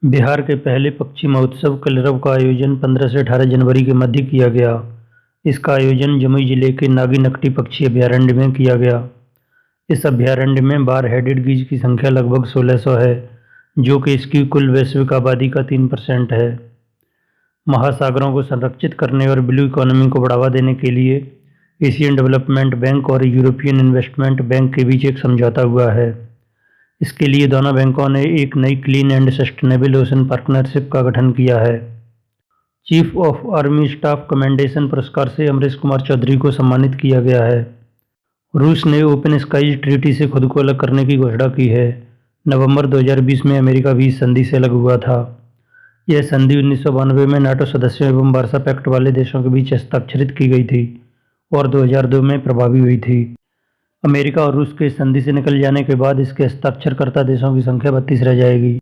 बिहार के पहले पक्षी महोत्सव कलरव का आयोजन 15 से 18 जनवरी के मध्य किया गया। इसका आयोजन जमुई जिले के नागी-नकटी पक्षी अभयारण्य में किया गया। इस अभयारण्य में बार हेडेड गीज की संख्या लगभग 1600 है, जो कि इसकी कुल वैश्विक आबादी का 3% है। महासागरों को संरक्षित करने और ब्लू इकोनॉमी को बढ़ावा देने के लिए एशियन डेवलपमेंट बैंक और यूरोपियन इन्वेस्टमेंट बैंक के बीच एक समझौता हुआ है। इसके लिए दोनों बैंकों ने एक नई clean and sustainable ocean partnership का गठन किया है। Chief of army staff commendation पुरस्कार से अमरीश कुमार चौधरी को सम्मानित किया गया है। रूस ने ओपन स्काईज ट्रीटी से खुद को अलग करने की घोषणा की है। नवंबर 2020 में अमेरिका भी इस संधि से अलग हुआ था। यह संधि 1992 में नाटो सदस्यों एवं वार्सा पैक्ट वाले देशों के बीच हस्ताक्षरित की गई थी और 2002 में प्रभावी हुई थी। अमेरिका और रूस के इस संधि से निकल जाने के बाद इसके हस्ताक्षरकर्ता देशों की संख्या 32 रह जाएगी।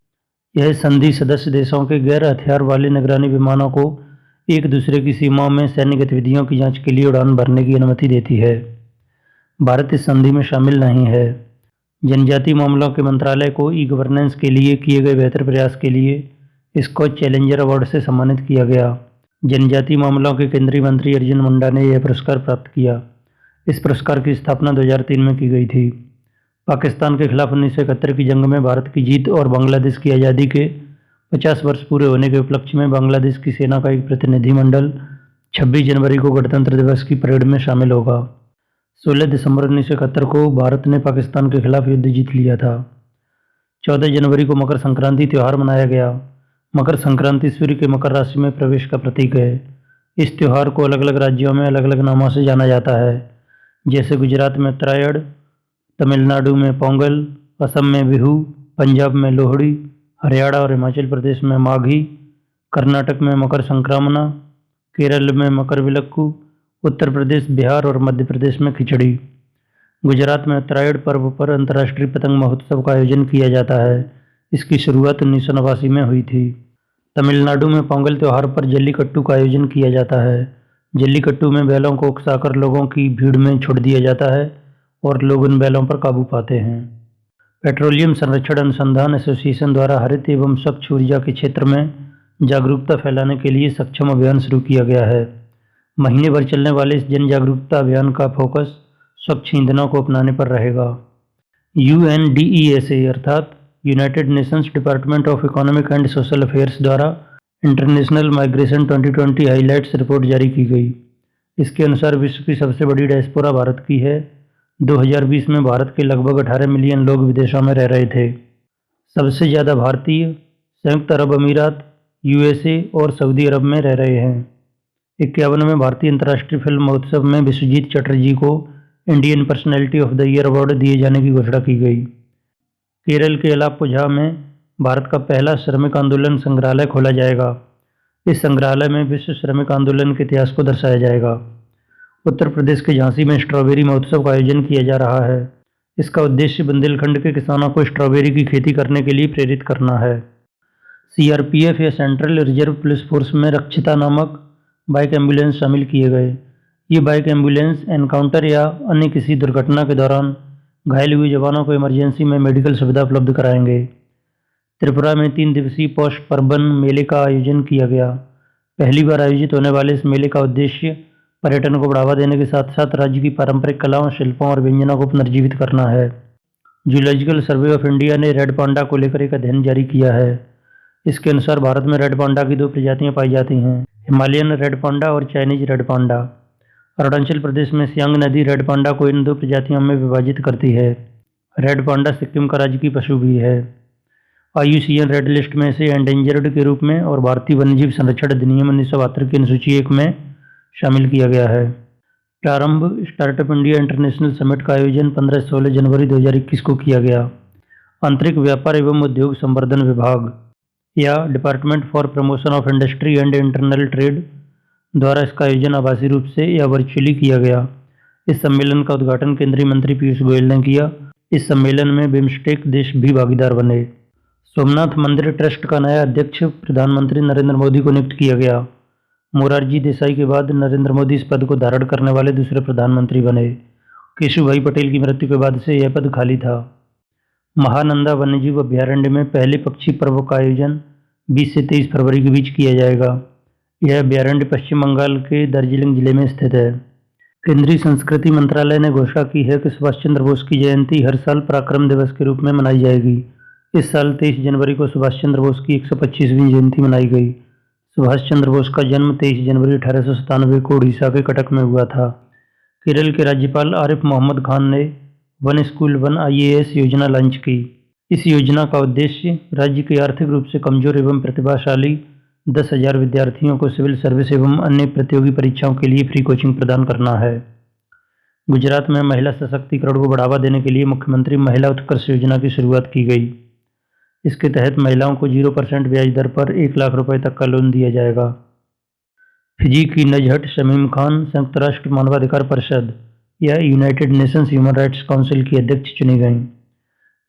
यह संधि सदस्य देशों के गैर हथियार वाले निगरानी विमानों को एक दूसरे की सीमाओं में सैन्य गतिविधियों की जांच के लिए उड़ान भरने की अनुमति देती है। भारत इस संधि में शामिल नहीं है। जनजातीय मामलों के मंत्रालय को ई गवर्नेंस के लिए किए गए बेहतर प्रयास के लिए इसको चैलेंजर अवार्ड से सम्मानित किया गया। जनजातीय मामलों के केंद्रीय मंत्री अर्जुन मुंडा ने यह पुरस्कार प्राप्त किया। इस पुरस्कार की स्थापना 2003 में की गई थी। पाकिस्तान के खिलाफ 1971 की जंग में भारत की जीत और बांग्लादेश की आज़ादी के 50 वर्ष पूरे होने के उपलक्ष्य में बांग्लादेश की सेना का एक प्रतिनिधिमंडल 26 जनवरी को गणतंत्र दिवस की परेड में शामिल होगा। 16 दिसंबर 1971 को भारत ने पाकिस्तान के खिलाफ युद्ध जीत लिया था। 14 जनवरी को मकर संक्रांति त्यौहार मनाया गया। मकर संक्रांति सूर्य के मकर राशि में प्रवेश का प्रतीक है। इस त्यौहार को अलग अलग राज्यों में अलग अलग नामों से जाना जाता है, जैसे गुजरात में उत्तरायण, तमिलनाडु में पोंगल, असम में बिहू, पंजाब में लोहड़ी, हरियाणा और हिमाचल प्रदेश में माघी, कर्नाटक में मकर संक्रामना, केरल में मकर विलक्कू, उत्तर प्रदेश, बिहार और मध्य प्रदेश में खिचड़ी। गुजरात में उत्तरायण पर्व पर अंतर्राष्ट्रीय पतंग महोत्सव का आयोजन किया जाता है। इसकी शुरुआत 1989 में हुई थी। तमिलनाडु में पोंगल त्यौहार पर जल्लीकट्टू का आयोजन किया जाता है। जल्लीकट्टू में बैलों को उकसाकर लोगों की भीड़ में छोड़ दिया जाता है और लोग उन बैलों पर काबू पाते हैं। पेट्रोलियम संरक्षण अनुसंधान एसोसिएशन द्वारा हरित एवं स्वच्छ ऊर्जा के क्षेत्र में जागरूकता फैलाने के लिए सक्षम अभियान शुरू किया गया है। महीने भर चलने वाले इस जन जागरूकता अभियान का फोकस स्वच्छ ईंधनों को अपनाने पर रहेगा। UNDESA अर्थात United Nations department of economic and social affairs द्वारा इंटरनेशनल माइग्रेशन 2020 हाईलाइट्स रिपोर्ट जारी की गई। इसके अनुसार विश्व की सबसे बड़ी डायस्पोरा भारत की है। 2020 में भारत के लगभग 18 मिलियन लोग विदेशों में रह रहे थे। सबसे ज़्यादा भारतीय संयुक्त अरब अमीरात, USA और सऊदी अरब में रह रहे हैं। 51 में भारतीय अंतर्राष्ट्रीय फिल्म महोत्सव में विश्वजीत चटर्जी को Indian personality of the year award दिए जाने की घोषणा की गई। केरल के अलाप्पुझा में भारत का पहला श्रमिक आंदोलन संग्रहालय खोला जाएगा। इस संग्रहालय में विश्व श्रमिक आंदोलन के इतिहास को दर्शाया जाएगा। उत्तर प्रदेश के झांसी में स्ट्रॉबेरी महोत्सव का आयोजन किया जा रहा है। इसका उद्देश्य बुंदेलखंड के किसानों को स्ट्रॉबेरी की खेती करने के लिए प्रेरित करना है। CRPF या सेंट्रल रिजर्व पुलिस फोर्स में रक्षिता नामक बाइक एम्बुलेंस शामिल किए गए। ये बाइक एम्बुलेंस एनकाउंटर या अन्य किसी दुर्घटना के दौरान घायल हुए जवानों को इमरजेंसी में मेडिकल सुविधा उपलब्ध कराएंगे। त्रिपुरा में 3 दिवसीय पौष पर्वन मेले का आयोजन किया गया। पहली बार आयोजित होने वाले इस मेले का उद्देश्य पर्यटन को बढ़ावा देने के साथ साथ राज्य की पारंपरिक कलाओं, शिल्पों और व्यंजनों को पुनर्जीवित करना है। जूलॉजिकल सर्वे ऑफ इंडिया ने रेड पांडा को लेकर एक अध्ययन जारी किया है। इसके अनुसार भारत में रेड पांडा की 2 प्रजातियां पाई जाती हैं, हिमालयन रेड पांडा और Chinese red panda. Arunachal Pradesh में सियांग नदी रेड पांडा को इन 2 प्रजातियों में विभाजित करती है। रेड पांडा सिक्किम का राज्य की पशु भी है। IUCN रेड लिस्ट में इसे एंडेंजर्ड के रूप में और भारतीय वन्यजीव संरक्षण अधिनियम 1972 की अनुसूची 1 में शामिल किया गया है। प्रारंभ स्टार्टअप इंडिया इंटरनेशनल समिट का आयोजन 15-16 जनवरी 2021 को किया गया। आंतरिक व्यापार एवं उद्योग संवर्धन विभाग या department for promotion of industry and internal trade द्वारा इसका आयोजन आभासी रूप से या वर्चुअली किया गया। इस सम्मेलन का उद्घाटन केंद्रीय मंत्री पीयूष गोयल ने किया। इस सम्मेलन में बिम्स्टेक देश भी भागीदार बने। सोमनाथ मंदिर ट्रस्ट का नया अध्यक्ष प्रधानमंत्री नरेंद्र मोदी को नियुक्त किया गया। मोरारजी देसाई के बाद नरेंद्र मोदी इस पद को धारण करने वाले दूसरे प्रधानमंत्री बने। केशुभाई पटेल की मृत्यु के बाद से यह पद खाली था। महानंदा वन्यजीव अभयारण्य में पहले पक्षी पर्व का आयोजन 20 से 23 फरवरी के बीच किया जाएगा। यह अभ्यारण्य पश्चिम बंगाल के दार्जिलिंग जिले में स्थित है। केंद्रीय संस्कृति मंत्रालय ने घोषणा की है कि सुभाष चंद्र बोस की जयंती हर साल पराक्रम दिवस के रूप में मनाई जाएगी। इस साल 23 जनवरी को सुभाष चंद्र बोस की 125वीं जयंती मनाई गई। सुभाष चंद्र बोस का जन्म 23 जनवरी 1897 को उड़ीसा के कटक में हुआ था। केरल के राज्यपाल आरिफ मोहम्मद खान ने वन स्कूल वन IAS योजना लॉन्च की। इस योजना का उद्देश्य राज्य के आर्थिक रूप से कमजोर एवं प्रतिभाशाली 10,000 विद्यार्थियों को सिविल सर्विस एवं अन्य प्रतियोगी परीक्षाओं के लिए फ्री कोचिंग प्रदान करना है। गुजरात में महिला सशक्तिकरण को बढ़ावा देने के लिए मुख्यमंत्री महिला उत्कर्ष योजना की शुरुआत की गई। इसके तहत महिलाओं को 0% ब्याज दर पर 1 लाख रुपए तक का लोन दिया जाएगा। फिजी की नजहट शमीम खान संयुक्त राष्ट्र मानवाधिकार परिषद या United Nations human rights council की अध्यक्ष चुनी गईं।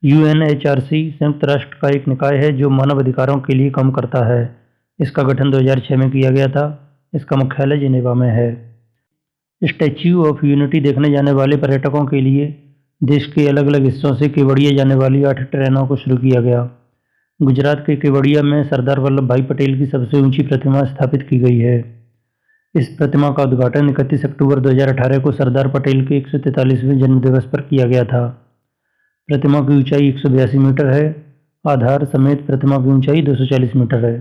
UNHRC संयुक्त राष्ट्र का एक निकाय है जो मानव अधिकारों के लिए काम करता है। इसका गठन 2006 में किया गया था। इसका मुख्यालय जिनेवा में है। स्टैच्यू ऑफ यूनिटी देखने जाने वाले पर्यटकों के लिए देश के अलग अलग हिस्सों से केवड़िया जाने वाली 8 ट्रेनों को शुरू किया गया। गुजरात के केवड़िया में सरदार वल्लभ भाई पटेल की सबसे ऊंची प्रतिमा स्थापित की गई है। इस प्रतिमा का उद्घाटन 31 अक्टूबर 2018 को सरदार पटेल के 143वें जन्मदिवस पर किया गया था। प्रतिमा की ऊंचाई 182 मीटर है। आधार समेत प्रतिमा की ऊंचाई 240 मीटर है।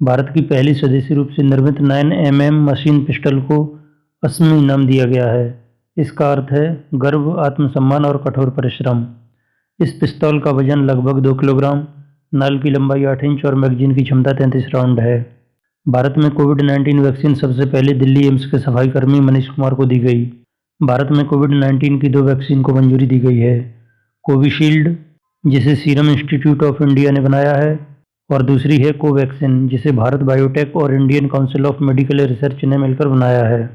भारत की पहली स्वदेशी रूप से निर्मित 9mm मशीन पिस्टल को अस्मी नाम दिया गया है। इसका अर्थ है गर्व, आत्मसम्मान और कठोर परिश्रम। इस पिस्तौल का वजन लगभग 2 किलोग्राम, नाल की लंबाई 8 इंच और मैगजीन की क्षमता 33 राउंड है। भारत में कोविड-19 वैक्सीन सबसे पहले दिल्ली एम्स के सफाईकर्मी मनीष कुमार को दी गई। भारत में कोविड-19 की 2 वैक्सीन को मंजूरी दी गई है। कोविशील्ड, जिसे सीरम इंस्टीट्यूट ऑफ इंडिया ने बनाया है, और दूसरी है कोवैक्सिन, जिसे भारत बायोटेक और Indian council of medical research ने मिलकर बनाया है।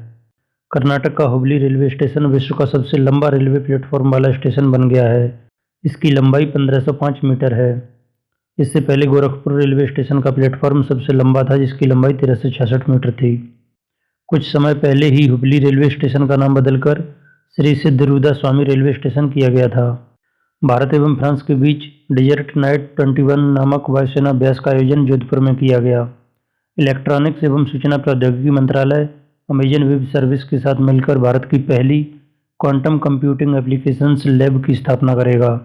कर्नाटक का हुबली रेलवे स्टेशन विश्व का सबसे लंबा रेलवे प्लेटफॉर्म वाला स्टेशन बन गया है। इसकी लंबाई 1505 मीटर है। इससे पहले गोरखपुर रेलवे स्टेशन का प्लेटफॉर्म सबसे लंबा था, जिसकी लंबाई 1366 मीटर थी। कुछ समय पहले ही हुबली रेलवे स्टेशन का नाम बदलकर श्री सिद्धरूदा स्वामी रेलवे स्टेशन किया गया था। भारत एवं फ्रांस के बीच डेजर्ट नाइट 21 नामक वायुसेना अभ्यास का आयोजन जोधपुर में किया गया। इलेक्ट्रॉनिक्स एवं सूचना प्रौद्योगिकी मंत्रालय अमेजन वेब सर्विस के साथ मिलकर भारत की पहली क्वांटम कंप्यूटिंग एप्लीकेशंस लैब की स्थापना करेगा।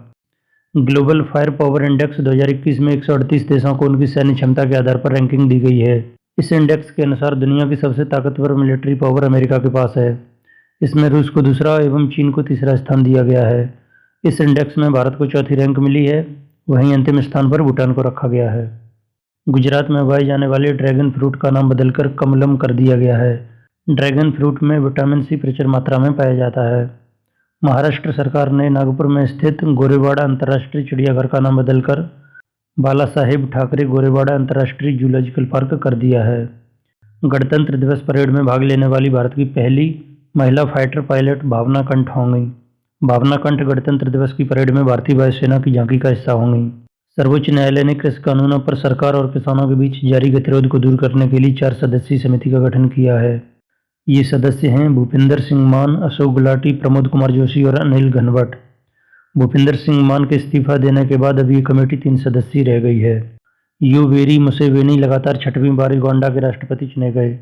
ग्लोबल फायर पावर इंडेक्स 2021 में 138 देशों को उनकी सैन्य क्षमता के आधार पर रैंकिंग दी गई है। इस इंडेक्स के अनुसार दुनिया की सबसे ताकतवर मिलिट्री पावर अमेरिका के पास है। इसमें रूस को दूसरा एवं चीन को तीसरा स्थान दिया गया है। इस इंडेक्स में भारत को चौथी रैंक मिली है। वहीं अंतिम स्थान पर भूटान को रखा गया है। गुजरात में उगाए जाने वाले ड्रैगन फ्रूट का नाम बदलकर कमलम कर दिया गया है। ड्रैगन फ्रूट में विटामिन सी प्रचुर मात्रा में पाया जाता है। महाराष्ट्र सरकार ने नागपुर में स्थित गोरेवाड़ा अंतर्राष्ट्रीय चिड़ियाघर का नाम बदलकर बाला साहेब ठाकरे गोरेवाड़ा अंतर्राष्ट्रीय जूलॉजिकल पार्क कर दिया है। गणतंत्र दिवस परेड में भाग लेने वाली भारत की पहली महिला फाइटर पायलट भावना कंठ होंगी। भावना कंठ गणतंत्र दिवस की परेड में भारतीय वायुसेना की झांकी का हिस्सा होंगी। सर्वोच्च न्यायालय ने कृषि कानूनों पर सरकार और किसानों के बीच जारी गतिरोध को दूर करने के लिए 4 सदस्यीय समिति का गठन किया है। ये सदस्य हैं भूपिंदर सिंह मान, अशोक गुलाटी, प्रमोद कुमार जोशी और अनिल घनवट। भूपिंदर सिंह मान के इस्तीफा देने के बाद अब ये कमेटी 3 सदस्यीय रह गई है। योवेरी मुसेवेनी लगातार 6वीं बार युगांडा के राष्ट्रपति चुने गए।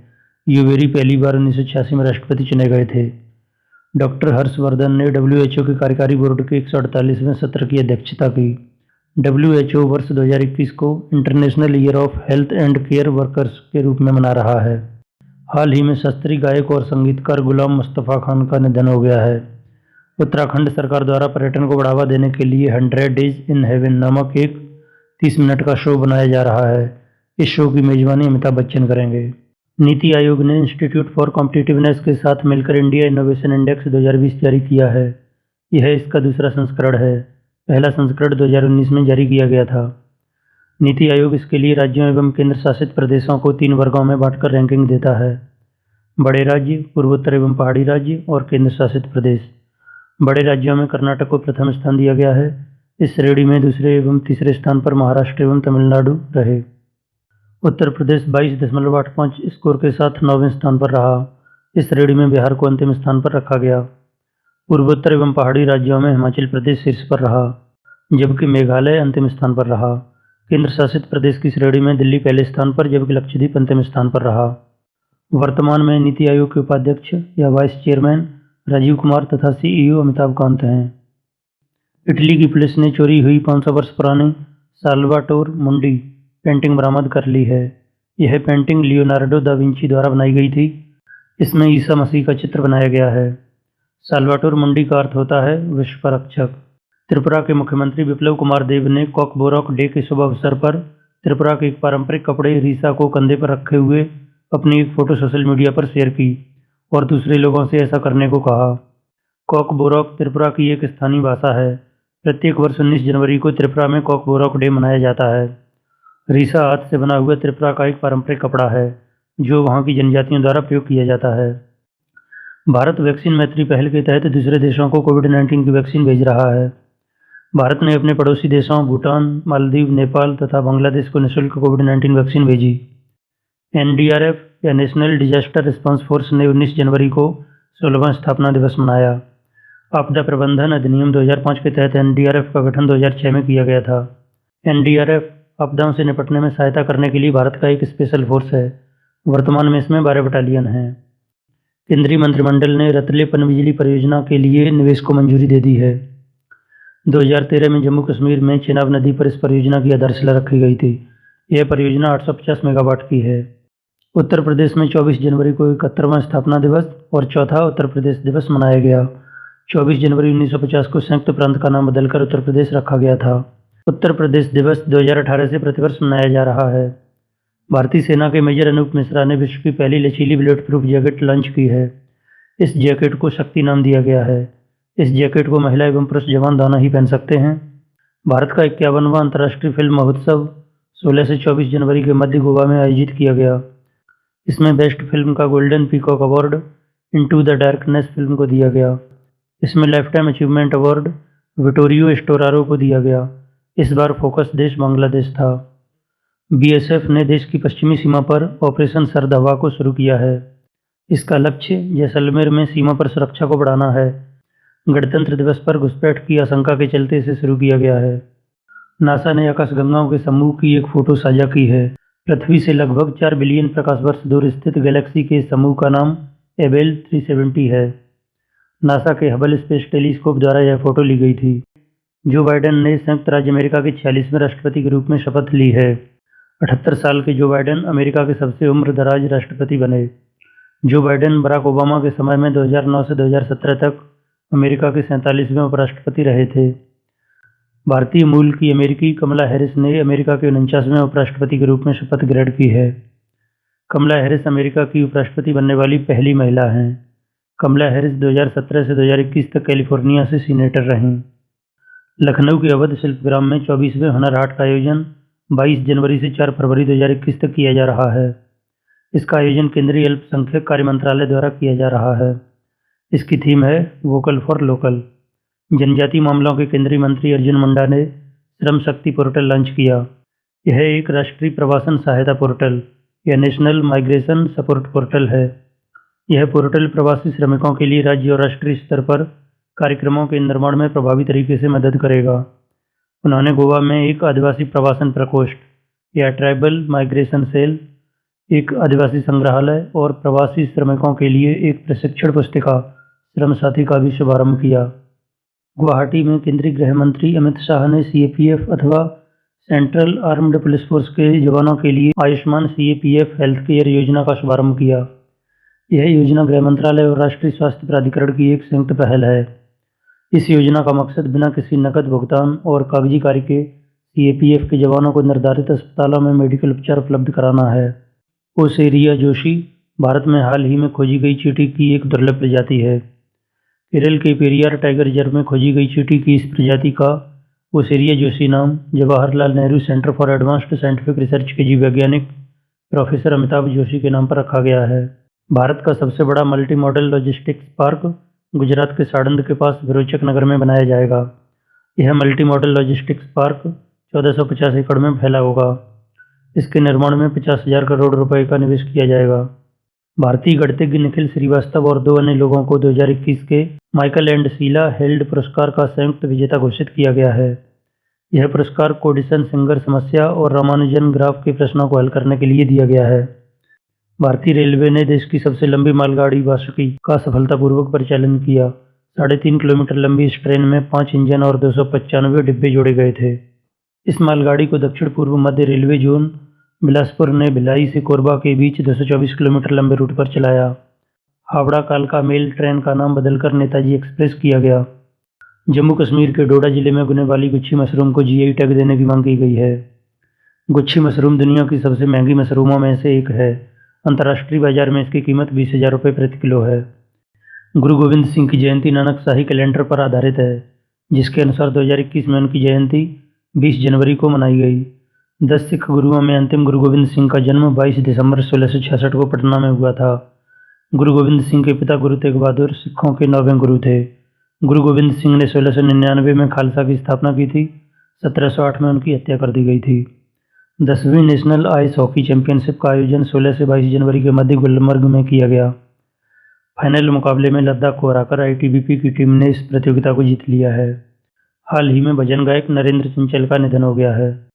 योवेरी पहली बार 1986 में राष्ट्रपति चुने गए थे। डॉक्टर हर्षवर्धन ने WHO के कार्यकारी बोर्ड के 148वें सत्र की अध्यक्षता की। WHO वर्ष 2021 को international year of health and care workers के रूप में मना रहा है। हाल ही में शास्त्रीय गायक और संगीतकार गुलाम मुस्तफ़ा खान का निधन हो गया है। उत्तराखंड सरकार द्वारा पर्यटन को बढ़ावा देने के लिए 100 डेज इन हेवन नामक एक 30 मिनट का शो बनाया जा रहा है। इस शो की मेजबानी अमिताभ बच्चन करेंगे। नीति आयोग ने इंस्टीट्यूट फॉर कॉम्पिटिटिवनेस के साथ मिलकर इंडिया इनोवेशन इंडेक्स 2020 जारी किया है। यह इसका दूसरा संस्करण है। पहला संस्करण 2019 में जारी किया गया था। नीति आयोग इसके लिए राज्यों एवं केंद्र शासित प्रदेशों को 3 वर्गों में बांटकर रैंकिंग देता है। बड़े राज्य, पूर्वोत्तर एवं पहाड़ी राज्य और केंद्र शासित प्रदेश। बड़े राज्यों में कर्नाटक को प्रथम स्थान दिया गया है। इस श्रेणी में दूसरे एवं तीसरे स्थान पर महाराष्ट्र एवं तमिलनाडु रहे। उत्तर प्रदेश 22.85 स्कोर के साथ 9वें स्थान पर रहा। इस श्रेणी में बिहार को अंतिम स्थान पर रखा गया। पूर्वोत्तर एवं पहाड़ी राज्यों में हिमाचल प्रदेश शीर्ष पर रहा, जबकि मेघालय अंतिम स्थान पर रहा। केंद्र शासित प्रदेश की श्रेणी में दिल्ली पहले स्थान पर जबकि लक्षद्वीप अंतिम स्थान पर रहा। वर्तमान में नीति आयोग के उपाध्यक्ष या वाइस चेयरमैन राजीव कुमार तथा सीईओ अमिताभ कांत हैं। इटली की पुलिस ने चोरी हुई 500 वर्ष पुरानी साल्वाटोर मुंडी पेंटिंग बरामद कर ली है। यह पेंटिंग लियोनार्डो दा विंची द्वारा बनाई गई थी। इसमें ईसा मसीह का चित्र बनाया गया है। साल्वाटोर मुंडी का अर्थ होता है विश्व का रक्षक। त्रिपुरा के मुख्यमंत्री बिप्लब कुमार देब ने कॉकबोरॉक डे के शुभ अवसर पर त्रिपुरा के एक पारंपरिक कपड़े रीसा को कंधे पर रखे हुए अपनी एक फोटो सोशल मीडिया पर शेयर की और दूसरे लोगों से ऐसा करने को कहा। कॉकबोरॉक त्रिपुरा की एक स्थानीय भाषा है। प्रत्येक वर्ष 19 जनवरी को त्रिपुरा में कॉकबोरॉक डे मनाया जाता है। रीसा हाथ से बना हुआ त्रिपुरा का एक पारंपरिक कपड़ा है जो वहाँ की जनजातियों द्वारा प्रयोग किया जाता है। भारत वैक्सीन मैत्री पहल के तहत दूसरे देशों को कोविड-19 की वैक्सीन भेज रहा है। भारत ने अपने पड़ोसी देशों भूटान, मालदीव, नेपाल तथा बांग्लादेश को निःशुल्क कोविड-19 वैक्सीन भेजी। एनडीआरएफ या नेशनल डिजास्टर रिस्पांस फोर्स ने 19 जनवरी को 16वां स्थापना दिवस मनाया। आपदा प्रबंधन अधिनियम 2005 के तहत एनडीआरएफ का गठन 2006 में किया गया था। एनडीआरएफ आपदाओं से निपटने में सहायता करने के लिए भारत का एक स्पेशल फोर्स है। वर्तमान में इसमें 12 बटालियन हैं। केंद्रीय मंत्रिमंडल ने रतले पनबिजली परियोजना के लिए निवेश को मंजूरी दे दी है। 2013 में जम्मू कश्मीर में चेनाब नदी पर इस परियोजना की आधारशिला रखी गई थी। यह परियोजना 850 मेगावाट की है। उत्तर प्रदेश में 24 जनवरी को 71वां स्थापना दिवस और चौथा उत्तर प्रदेश दिवस मनाया गया। 24 जनवरी 1950 को संयुक्त प्रांत का नाम बदलकर उत्तर प्रदेश रखा गया था। उत्तर प्रदेश दिवस 2018 से प्रतिवर्ष मनाया जा रहा है। भारतीय सेना के मेजर अनूप मिश्रा ने विश्व की पहली लचीली बुलेट प्रूफ जैकेट लॉन्च की है। इस जैकेट को शक्ति नाम दिया गया है। इस जैकेट को महिला एवं पुरुष जवान दोनों ही पहन सकते हैं। भारत का 51वां अंतर्राष्ट्रीय फिल्म महोत्सव 16 से 24 जनवरी के मध्य गोवा में आयोजित किया गया। इसमें बेस्ट फिल्म का golden peacock award into the darkness film को दिया गया। इसमें life time achievement award Vittorio Storaro को दिया गया। इस बार फोकस देश बांग्लादेश था। बीएसएफ ने देश की पश्चिमी सीमा पर ऑपरेशन सर्द हवा को शुरू किया है। इसका लक्ष्य जैसलमेर में सीमा पर सुरक्षा को बढ़ाना है। गणतंत्र दिवस पर घुसपैठ की आशंका के चलते इसे शुरू किया गया है। नासा ने आकाशगंगाओं के समूह की एक फोटो साझा की है। पृथ्वी से लगभग 4 बिलियन प्रकाश वर्ष दूर स्थित गैलेक्सी के समूह का नाम एबेल 370 है। नासा के हबल स्पेस टेलीस्कोप द्वारा यह फोटो ली गई थी। जो बाइडेन ने संयुक्त राज्य अमेरिका के 46वें राष्ट्रपति के रूप में शपथ ली है। 78 साल के जो बाइडेन अमेरिका के सबसे उम्रदराज राष्ट्रपति बने। जो बाइडेन बराक ओबामा के समय में 2009 से 2017 तक अमेरिका के 47वें उपराष्ट्रपति रहे थे। भारतीय मूल की अमेरिकी कमला हैरिस ने अमेरिका के 49वें उपराष्ट्रपति के रूप में शपथ ग्रहण की है। कमला हैरिस अमेरिका की उपराष्ट्रपति बनने वाली पहली महिला हैं। कमला हैरिस 2017 से 2021 तक कैलिफोर्निया से सीनेटर रहीं। लखनऊ के अवध शिल्पग्राम में 24वें हुनर हाट का आयोजन 22 जनवरी से 4 फरवरी 2021 तक किया जा रहा है। इसका आयोजन केंद्रीय अल्पसंख्यक कार्य मंत्रालय द्वारा किया जा रहा है। इसकी थीम है वोकल फॉर लोकल। जनजातीय मामलों के केंद्रीय मंत्री अर्जुन मुंडा ने श्रम शक्ति पोर्टल लॉन्च किया। यह एक राष्ट्रीय प्रवासन सहायता पोर्टल या नेशनल माइग्रेशन सपोर्ट पोर्टल है। यह पोर्टल प्रवासी श्रमिकों के लिए राज्य और राष्ट्रीय स्तर पर कार्यक्रमों के निर्माण में प्रभावी तरीके से मदद करेगा। उन्होंने गोवा में एक आदिवासी प्रवासन प्रकोष्ठ या ट्राइबल माइग्रेशन सेल, एक आदिवासी संग्रहालय और प्रवासी श्रमिकों के लिए एक प्रशिक्षण पुस्तिका श्रम साथी का भी शुभारंभ किया। गुवाहाटी में केंद्रीय गृह मंत्री अमित शाह ने सीएपीएफ अथवा सेंट्रल आर्म्ड पुलिस फोर्स के जवानों के लिए आयुष्मान सीएपीएफ हेल्थ केयर योजना का शुभारंभ किया। यह योजना गृह मंत्रालय और राष्ट्रीय स्वास्थ्य प्राधिकरण की एक संयुक्त पहल है। इस योजना का मकसद बिना किसी नकद भुगतान और कागजी कार्य के सीएपीएफ के जवानों को निर्धारित अस्पतालों में मेडिकल उपचार उपलब्ध कराना है। ओसेरिया जोशी भारत में हाल ही में खोजी गई चींटी की एक दुर्लभ प्रजाति है। केरल के पेरियार टाइगर रिजर्व में खोजी गई चींटी की इस प्रजाति का ओसेरिया जोशी नाम Jawaharlal Nehru centre for advanced scientific research के जीव वैज्ञानिक प्रोफेसर अमिताभ जोशी के नाम पर रखा गया है। भारत का सबसे बड़ा multi modal logistics park Gujarat के साड़ंद के पास विरोचक नगर में बनाया जाएगा। यह मल्टी मॉडल लॉजिस्टिक्स पार्क 1450 एकड़ में फैला होगा। इसके निर्माण में 50,000 करोड़ रुपए का निवेश किया जाएगा। भारतीय गणितज्ञ निखिल श्रीवास्तव और 2 अन्य लोगों को 2021 के माइकल एंड शीला हेल्ड पुरस्कार का संयुक्त विजेता घोषित किया गया है। यह पुरस्कार कोडिसन सिंगर समस्या और रामानुजन ग्राफ के प्रश्नों को हल करने के लिए दिया गया है। भारतीय रेलवे ने देश की सबसे लंबी मालगाड़ी वासुकी का सफलतापूर्वक परिचालन किया। 3.5 किलोमीटर लंबी इस ट्रेन में 5 इंजन और 295 डिब्बे जोड़े गए थे। इस मालगाड़ी को दक्षिण पूर्व मध्य रेलवे जोन बिलासपुर ने भिलाई से कोरबा के बीच 224 किलोमीटर लंबे रूट पर चलाया। हावड़ा कालका मेल ट्रेन का नाम बदलकर नेताजी एक्सप्रेस किया गया। जम्मू कश्मीर के डोडा जिले में उगने वाली गुच्छी मशरूम को जीआई टैग देने की मांग की गई है। गुच्छी मशरूम दुनिया की सबसे महंगी मशरूमों में से एक है। अंतर्राष्ट्रीय बाजार में इसकी कीमत 20,000 रुपये प्रति किलो है। गुरु गोविंद सिंह की जयंती नानक शाही कैलेंडर पर आधारित है, जिसके अनुसार 2021 में उनकी जयंती 20 जनवरी को मनाई गई। 10 सिख गुरुओं में अंतिम गुरु गोविंद सिंह का जन्म 22 दिसंबर 1666 को पटना में हुआ था। गुरु गोविंद सिंह के पिता गुरु तेग बहादुर सिखों के 9वें गुरु थे। गुरु गोविंद सिंह ने 1699 में खालसा की स्थापना की थी। 1708 में उनकी हत्या कर दी गई थी। 10वीं नेशनल आइस हॉकी चैंपियनशिप का आयोजन 16 से 22 जनवरी के मध्य गुलमर्ग में किया गया। फाइनल मुकाबले में लद्दाख को हराकर आईटीबीपी की टीम ने इस प्रतियोगिता को जीत लिया है। हाल ही में भजन गायक नरेंद्र चंचल का निधन हो गया है।